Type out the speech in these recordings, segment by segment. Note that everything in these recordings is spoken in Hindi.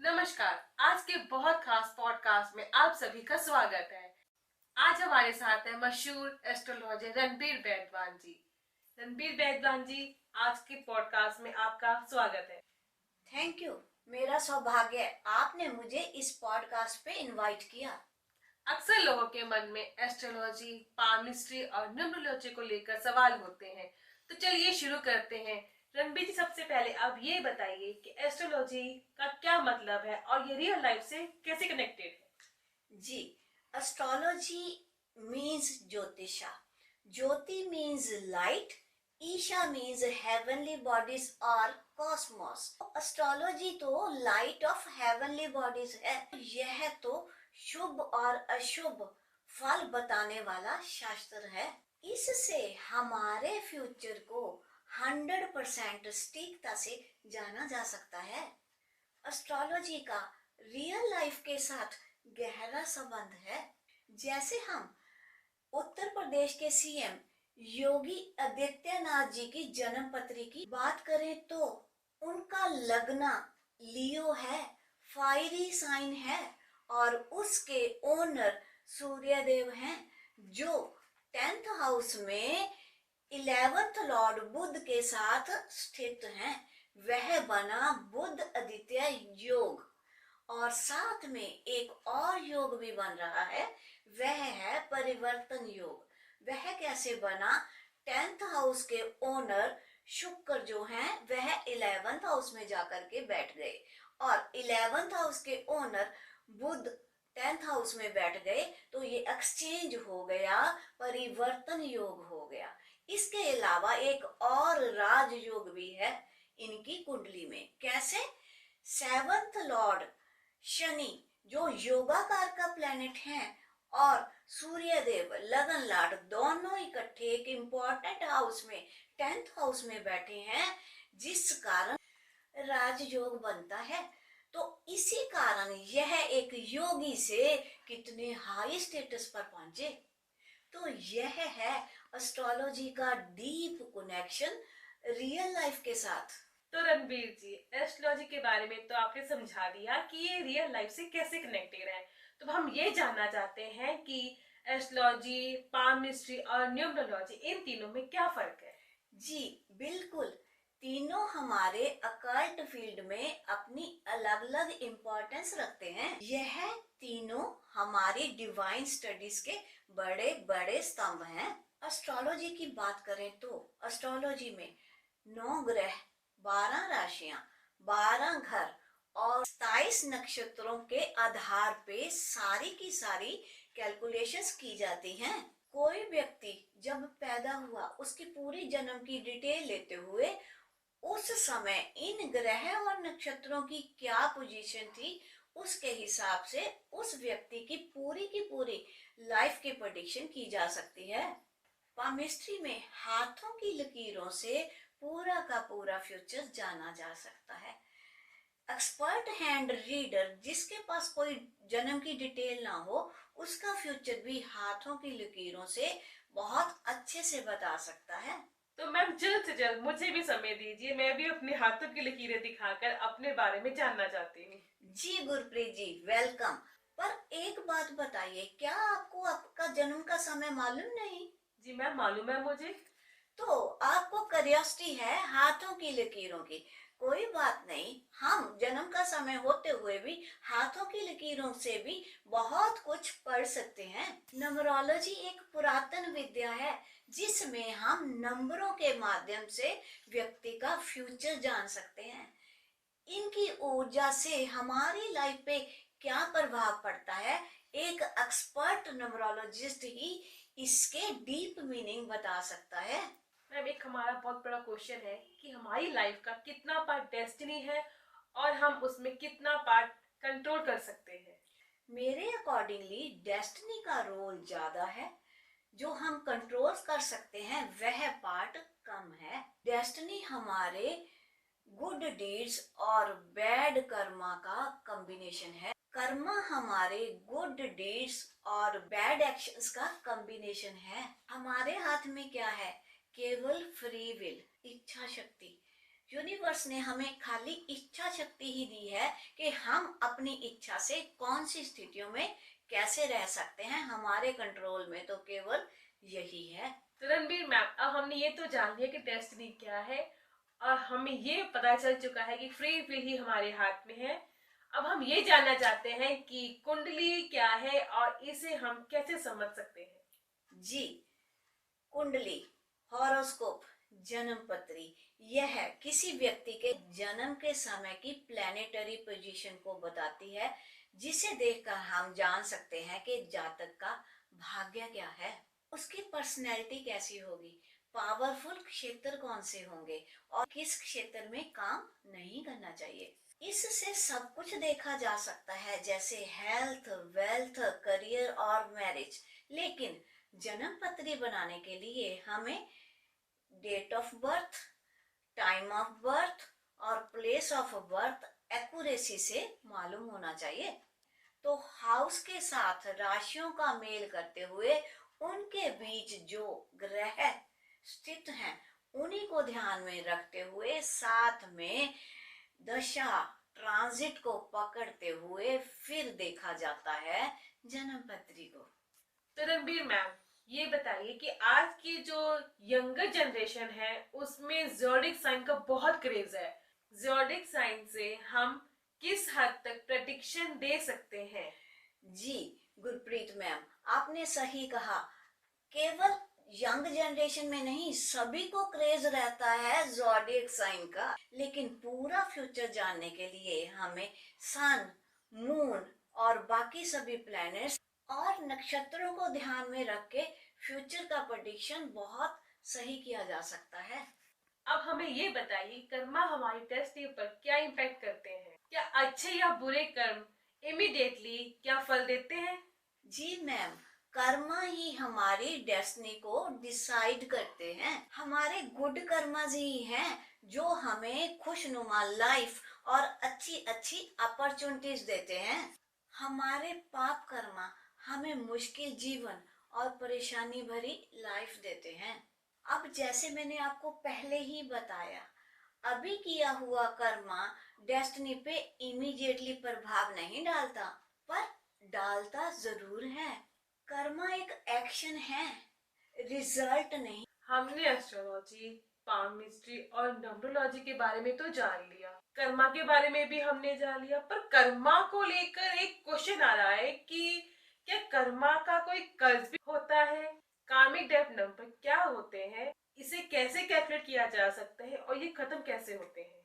नमस्कार। आज के बहुत खास पॉडकास्ट में आप सभी का स्वागत है। आज हमारे साथ है मशहूर एस्ट्रोलॉजर रणबीर बैदवान जी। रणबीर बैदवान जी, आज के पॉडकास्ट में आपका स्वागत है। Thank you. मेरा सौभाग्य है आपने मुझे इस पॉडकास्ट पे इनवाइट किया। अक्सर लोगों के मन में एस्ट्रोलॉजी, पामिस्ट्री और न्यूमरोलॉजी को लेकर सवाल होते हैं, तो चलिए शुरू करते हैं। रणबीर जी, सबसे पहले आप ये बताइए कि एस्ट्रोलॉजी का क्या मतलब है और ये रियल लाइफ से कैसे कनेक्टेड है। जी, एस्ट्रोलॉजी मीन्स ज्योतिषा। ज्योति मीन्स लाइट, ईशा मीन्स हेवनली बॉडीज और कॉस्मोस। एस्ट्रोलॉजी तो लाइट ऑफ हेवनली बॉडीज है। यह तो शुभ और अशुभ फल बताने वाला शास्त्र है। इससे हमारे फ्यूचर को 100% सटीकता से जाना जा सकता है। एस्ट्रोलॉजी का रियल लाइफ के साथ गहरा संबंध है। जैसे हम उत्तर प्रदेश के सीएम योगी आदित्यनाथ जी की जन्म पत्री की बात करें तो उनका लग्न लियो है, फायरी साइन है और उसके ओनर सूर्यदेव हैं जो 10th हाउस में 11th लॉर्ड बुध के साथ स्थित हैं। वह बना बुध आदित्य योग और साथ में एक और योग भी बन रहा है, वह है परिवर्तन योग। वह कैसे बना? 10th हाउस के ओनर शुक्र जो हैं वह 11th हाउस में जाकर के बैठ गए और 11th हाउस के ओनर बुध 10th हाउस में बैठ गए, तो ये एक्सचेंज हो गया, परिवर्तन योग हो गया। इसके अलावा एक और राजयोग भी है इनकी कुंडली में। कैसे? 7th लॉर्ड शनि जो योगाकार का प्लेनेट है और सूर्यदेव लगन लाड दोनों इकट्ठे एक इंपॉर्टेंट हाउस में 10th हाउस में बैठे हैं, जिस कारण राजयोग बनता है। तो इसी कारण यह एक योगी से कितने हाई स्टेटस पर पहुंचे। तो यह है एस्ट्रोलॉजी का डीप कनेक्शन रियल लाइफ के साथ। तो रणबीर जी, एस्ट्रोलॉजी के बारे में तो आपने समझा दिया कि ये रियल लाइफ से कैसे कनेक्टेड है। तो हम ये जानना चाहते हैं कि एस्ट्रोलॉजी, पामिस्ट्री और न्यूमरोलॉजी, इन तीनों में क्या फर्क है। जी बिल्कुल, तीनों हमारे अकल्ट फील्ड में अपनी अलग अलग इम्पोर्टेंस रखते हैं। यह तीनों हमारी डिवाइन स्टडीज के बड़े बड़े स्तंभ हैं। एस्ट्रोलॉजी की बात करें तो एस्ट्रोलॉजी में 9 ग्रह, 12 राशियां, 12 घर और 27 नक्षत्रों के आधार पे सारी की सारी कैलकुलेशंस की जाती हैं। कोई व्यक्ति जब पैदा हुआ उसकी पूरी जन्म की डिटेल लेते हुए उस समय इन ग्रह और नक्षत्रों की क्या पोजीशन थी, उसके हिसाब से उस व्यक्ति की पूरी लाइफ की प्रेडिक्शन की जा सकती है। पामिस्ट्री में हाथों की लकीरों से पूरा का पूरा फ्यूचर जाना जा सकता है। एक्सपर्ट हैंड रीडर जिसके पास कोई जन्म की डिटेल ना हो, उसका फ्यूचर भी हाथों की लकीरों से बहुत अच्छे से बता सकता है। तो मैम, जल्द से जल्द मुझे भी समय दीजिए, मैं भी अपने हाथों की लकीरें दिखाकर अपने बारे में जानना चाहती हूँ। जी गुरप्रीत जी, वेलकम। पर एक बात बताइए, क्या आपको आपका जन्म का समय मालूम नहीं? जी मैम, मालूम है मुझे। तो आपको क्यूरियोसिटी है हाथों की लकीरों की। कोई बात नहीं, हम जन्म का समय होते हुए भी हाथों की लकीरों से भी बहुत कुछ पढ़ सकते हैं। नंबरोलॉजी एक पुरातन विद्या है जिसमें हम नंबरों के माध्यम से व्यक्ति का फ्यूचर जान सकते हैं। इनकी ऊर्जा से हमारी लाइफ पे क्या प्रभाव पड़ता है, एक एक्सपर्ट नंबरोलॉजिस्ट ही इसके डीप मीनिंग बता सकता है। मैम, एक हमारा बहुत बड़ा क्वेश्चन है कि हमारी लाइफ का कितना पार्ट डेस्टिनी है और हम उसमें कितना पार्ट कंट्रोल कर सकते हैं। मेरे अकॉर्डिंगली डेस्टिनी का रोल ज्यादा है, जो हम कंट्रोल कर सकते हैं वह पार्ट कम है। डेस्टिनी हमारे गुड डीड्स और बैड कर्मा का कॉम्बिनेशन है। कर्मा हमारे गुड डीड्स और बैड एक्शंस का कॉम्बिनेशन है। हमारे हाथ में क्या है? केवल फ्री विल, इच्छा शक्ति। यूनिवर्स ने हमें खाली इच्छा शक्ति ही दी है कि हम अपनी इच्छा से कौन सी स्थितियों में कैसे रह सकते हैं। हमारे कंट्रोल में तो केवल यही है। तो रणबीर मैम, अब हमने ये तो जान लिया कि डेस्टिनी क्या है और हमें ये पता चल चुका है कि फ्री विल ही हमारे हाथ में है। अब हम ये जानना चाहते हैं कि कुंडली क्या है और इसे हम कैसे समझ सकते हैं। जी, कुंडली, हॉरोस्कोप, जन्म पत्री, यह किसी व्यक्ति के जन्म के समय की प्लैनेटरी पोजीशन को बताती है, जिसे देखकर हम जान सकते हैं कि जातक का भाग्य क्या है, उसकी पर्सनैलिटी कैसी होगी, पावरफुल क्षेत्र कौन से होंगे और किस क्षेत्र में काम नहीं करना चाहिए। इससे सब कुछ देखा जा सकता है, जैसे हेल्थ, वेल्थ, करियर और मैरिज। लेकिन जन्म पत्री बनाने के लिए हमें date of birth, time of birth और प्लेस ऑफ बर्थ एक्यूरेसी से मालूम होना चाहिए। तो हाउस के साथ राशियों का मेल करते हुए उनके बीच जो ग्रह स्थित हैं, उन्हीं को ध्यान में रखते हुए साथ में दशा ट्रांजिट को पकड़ते हुए फिर देखा जाता है जन्म पत्री को। तो रणबीर मैम, ये बताइए कि आज की जो यंगर जनरेशन है उसमें ज़ोडिक साइन का बहुत क्रेज है। ज़ोडिक साइन से हम किस हद तक प्रेडिक्शन दे सकते हैं? जी गुरप्रीत मैम, आपने सही कहा। केवल यंग जनरेशन में नहीं, सभी को क्रेज रहता है ज़ोडिएक साइन का। लेकिन पूरा फ्यूचर जानने के लिए हमें सन, मून और बाकी सभी प्लैनेट्स और नक्षत्रों को ध्यान में रख के फ्यूचर का प्रेडिक्शन बहुत सही किया जा सकता है। अब हमें ये बताइए, कर्मा हमारी डेस्टिनी पर क्या इम्पैक्ट करते हैं? क्या अच्छे या बुरे कर्म इमीडिएटली क्या फल देते हैं? जी मैम, कर्मा ही हमारी डेस्टिनी को डिसाइड करते हैं। हमारे गुड कर्मास ही हैं जो हमें खुशनुमा लाइफ और अच्छी अच्छी अपॉर्चुनिटीज देते हैं। हमारे पाप कर्मा हमें मुश्किल जीवन और परेशानी भरी लाइफ देते हैं। अब जैसे मैंने आपको पहले ही बताया, अभी किया हुआ कर्मा डेस्टिनी पे इमीडिएटली प्रभाव नहीं डालता, पर डालता जरूर है। कर्मा एक एक्शन है, रिजल्ट नहीं। हमने एस्ट्रोलॉजी, पामिस्ट्री और न्यूमरोलॉजी के बारे में तो जान लिया, कर्मा के बारे में भी हमने जान लिया, पर कर्मा को लेकर एक क्वेश्चन आ रहा है कि क्या कर्मा का कोई कर्ज भी होता है? कार्मिक डेब्ट नंबर क्या होते हैं? इसे कैसे कैलकुलेट किया जा सकता है और ये खत्म कैसे होते हैं?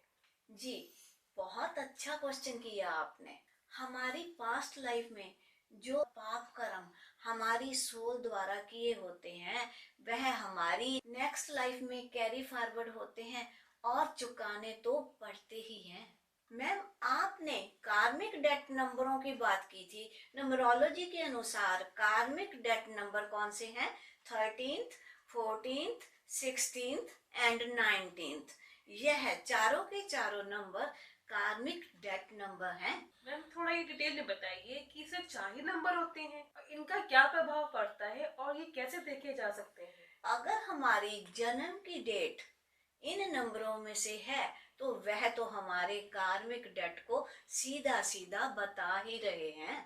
जी, बहुत अच्छा क्वेश्चन किया आपने। हमारी पास्ट लाइफ में जो पाप कर्म हमारी सोल द्वारा किए होते हैं, वह हमारी नेक्स्ट लाइफ में कैरी फॉरवर्ड होते हैं और चुकाने तो पड़ते ही हैं। मैम, आपने कार्मिक डेट नंबरों की बात की थी। न्यूमरोलॉजी के अनुसार कार्मिक डेट नंबर कौन से हैं? 13th, 14th, 16th and 19th। यह चारों के चारों नंबर कार्मिक डेट नंबर हैं। मैम, थोड़ा ये डिटेल में बताइए कि सिर्फ 4 ही नंबर होते हैं और इनका क्या प्रभाव पड़ता है और ये कैसे देखे जा सकते हैं? अगर हमारी जन्म की डेट इन नंबरों में से है तो वह तो हमारे कार्मिक डेट को सीधा सीधा बता ही रहे हैं।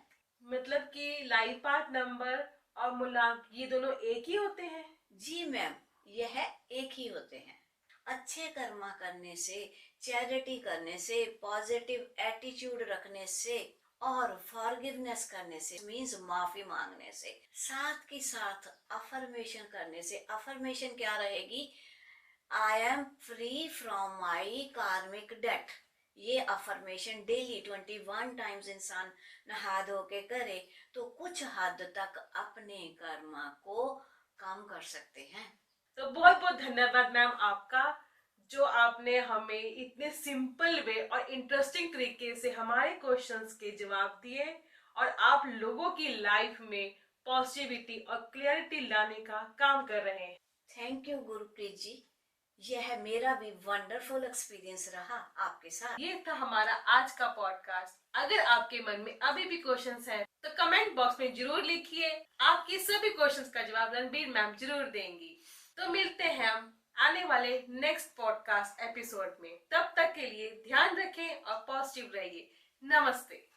मतलब कि लाइफ पाथ नंबर और मूलांक ये दोनों एक ही होते हैं? जी मैम, यह एक ही होते हैं। अच्छे कर्मा करने से, चैरिटी करने से, पॉजिटिव एटीट्यूड रखने से और फॉरगिवनेस करने से, मीन्स माफी मांगने से, साथ के साथ अफर्मेशन करने से। अफर्मेशन क्या रहेगी? I am free from my कार्मिक डेट। ये अफर्मेशन डेली 21 टाइम्स इंसान नहा धो के करे तो कुछ हद तक अपने कर्मा को कम कर सकते हैं। तो बहुत बहुत धन्यवाद मैम आपका, जो आपने हमें इतने सिंपल वे और इंटरेस्टिंग तरीके से हमारे क्वेश्चंस के जवाब दिए और आप लोगों की लाइफ में पॉजिटिविटी और क्लियरिटी लाने का काम कर रहे हैं। थैंक यू गुरप्रीत जी, यह मेरा भी वंडरफुल एक्सपीरियंस रहा आपके साथ। ये था हमारा आज का पॉडकास्ट। अगर आपके मन में अभी भी क्वेश्चंस हैं तो कमेंट बॉक्स में जरूर लिखिए। आपके सभी क्वेश्चंस का जवाब रणबीर मैम जरूर देंगी। तो मिलते हैं हम आने वाले नेक्स्ट पॉडकास्ट एपिसोड में। तब तक के लिए ध्यान रखें और पॉजिटिव रहिए। नमस्ते।